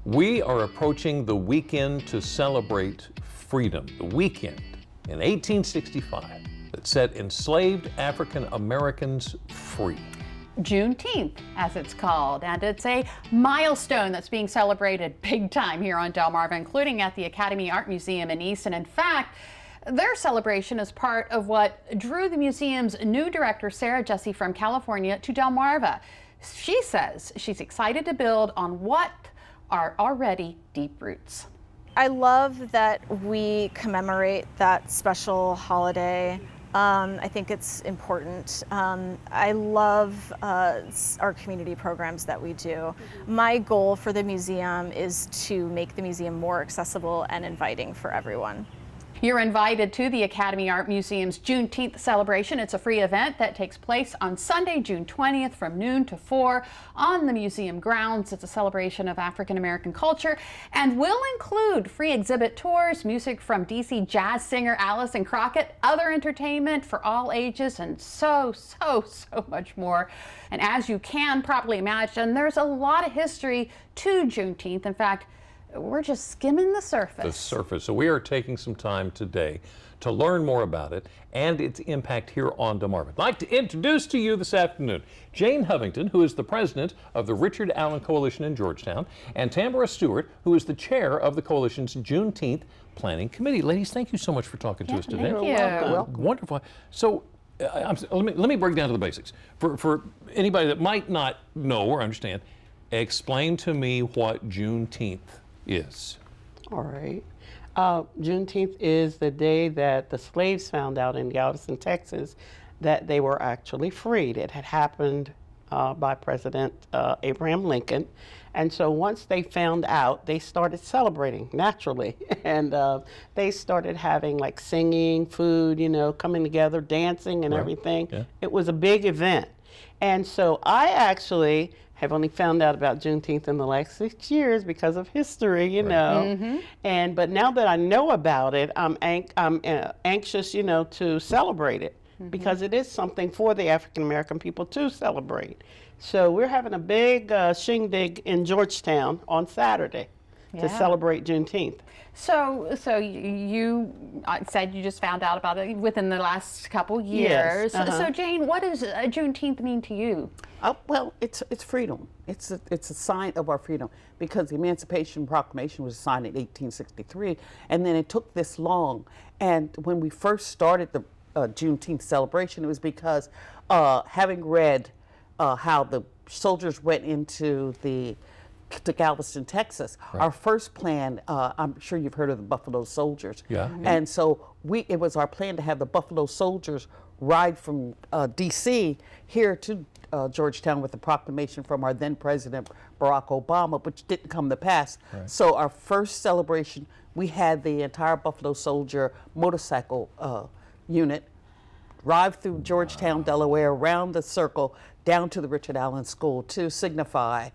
We are approaching the weekend to celebrate freedom. The weekend in 1865 that set enslaved African Americans free. Juneteenth, as it's called, and it's a milestone that's being celebrated big time here on Delmarva, including at the Academy Art Museum in Easton. In fact, their celebration is part of what drew the museum's new director, Sarah Jessie from California, to Delmarva. She says she's excited to build on what are already deep roots. I love that we commemorate that special holiday. I think it's important. I love our community programs that we do. My goal for the museum is to make the museum more accessible and inviting for everyone. You're invited to the Academy Art Museum's Juneteenth celebration. It's a free event that takes place on Sunday, June 20th from noon to 4 on the museum grounds. It's a celebration of African American culture and will include free exhibit tours, music from DC jazz singer Allison Crockett, other entertainment for all ages, and so much more. And as you can probably imagine, there's a lot of history to Juneteenth. In fact, we're just skimming the surface. The surface. So we are taking some time today to learn more about it and its impact here on Delmarva. I'd like to introduce to you this afternoon Jane Hovington, who is the president of the Richard Allen Coalition in Georgetown, and Tambara Stewart, who is the chair of the coalition's Juneteenth Planning Committee. Ladies, thank you so much for talking to us today. Thank you. Welcome. Wonderful. So let me break down to the basics. For anybody that might not know or understand, explain to me what Juneteenth is. All right. Juneteenth is the day that the slaves found out in Galveston, Texas, that they were actually freed. It had happened by President Abraham Lincoln. And so once they found out, they started celebrating naturally. And they started having like singing, food, you know, coming together, dancing and everything. Yeah. It was a big event. And so I actually have only found out about Juneteenth in the last 6 years because of history, you know. But now that I know about it, I'm anxious, you know, to celebrate it because it is something for the African American people to celebrate. So we're having a big shindig in Georgetown on Saturday to celebrate Juneteenth. So you said you just found out about it within the last couple years. Yes. So Jane, what does Juneteenth mean to you? Well, it's freedom. It's a sign of our freedom because the Emancipation Proclamation was signed in 1863, and then it took this long. And when we first started the Juneteenth celebration, it was because having read how the soldiers went into to Galveston, Texas. Our first plan, I'm sure you've heard of the Buffalo Soldiers. Yeah. And so it was our plan to have the Buffalo Soldiers ride from DC here to Georgetown with a proclamation from our then President Barack Obama, which didn't come to pass. So our first celebration, we had the entire Buffalo Soldier motorcycle unit drive through Georgetown, Delaware, around the circle, down to the Richard Allen School to signify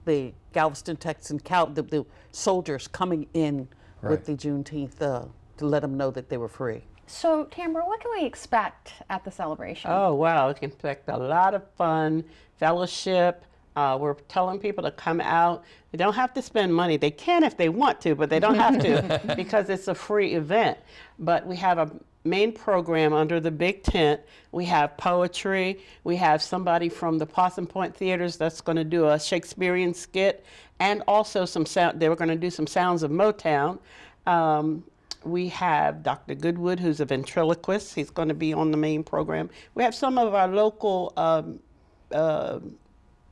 the Galveston, Texas, the soldiers coming in with the Juneteenth to let them know that they were free. So, Tambara, what can we expect at the celebration? Oh, wow. We can expect a lot of fun, fellowship. We're telling people to come out. They don't have to spend money. They can if they want to, but they don't have to because it's a free event. But we have a main program under the big tent. We have poetry. We have somebody from the Possum Point Theaters that's going to do a Shakespearean skit, and also some sound. They were going to do some sounds of Motown. We have Dr. Goodwood, who's a ventriloquist. He's going to be on the main program. We have some of our local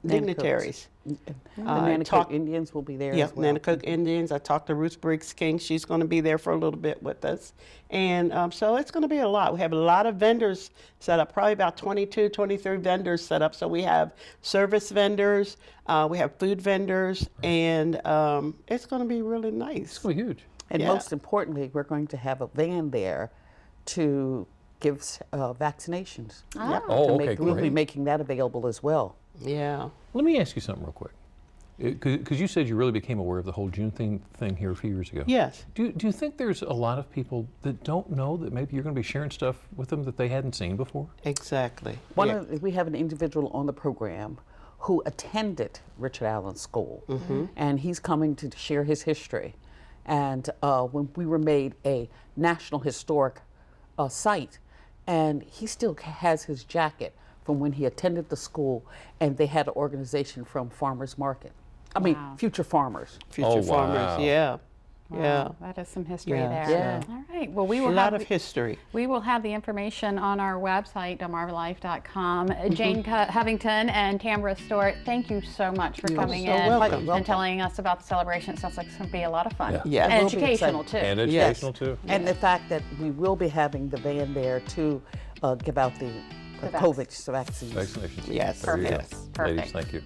dignitaries. The Nanticoke Indians will be there as well. Nanticoke Indians. I talked to Ruth Briggs King. She's going to be there for a little bit with us. And so it's going to be a lot. We have a lot of vendors set up, probably about 22, 23 vendors set up. So we have service vendors, we have food vendors, and it's going to be really nice. It's going to be huge. And most importantly, we're going to have a van there to give vaccinations. We'll be making that available as well. Yeah. Let me ask you something real quick. Because you said you really became aware of the whole Juneteenth thing here a few years ago. Yes. Do you think there's a lot of people that don't know that maybe you're going to be sharing stuff with them that they hadn't seen before? Exactly. We have an individual on the program who attended Richard Allen School, and he's coming to share his history. And when we were made a National Historic Site, and he still has his jacket from when he attended the school, and they had an organization from Farmers Market. I mean, Future Farmers. Future Oh, farmers, wow. yeah. Wow, Yeah. that is some history Yeah. there. Yeah. All right. Well, we will A lot have of history. We will have the information on our website, delmarvalife.com. Jane Hovington and Tambara Stewart, thank you so much for coming so in welcome. and telling us about the celebration. It sounds like it's going to be a lot of fun. Yeah. Yeah. And It will be educational, too. exciting. And Yes. educational too. And the fact that we will be having the van there to give out the The COVID vaccines. Vaccinations. Yes. There you go. Perfect. Ladies, Perfect. thank you.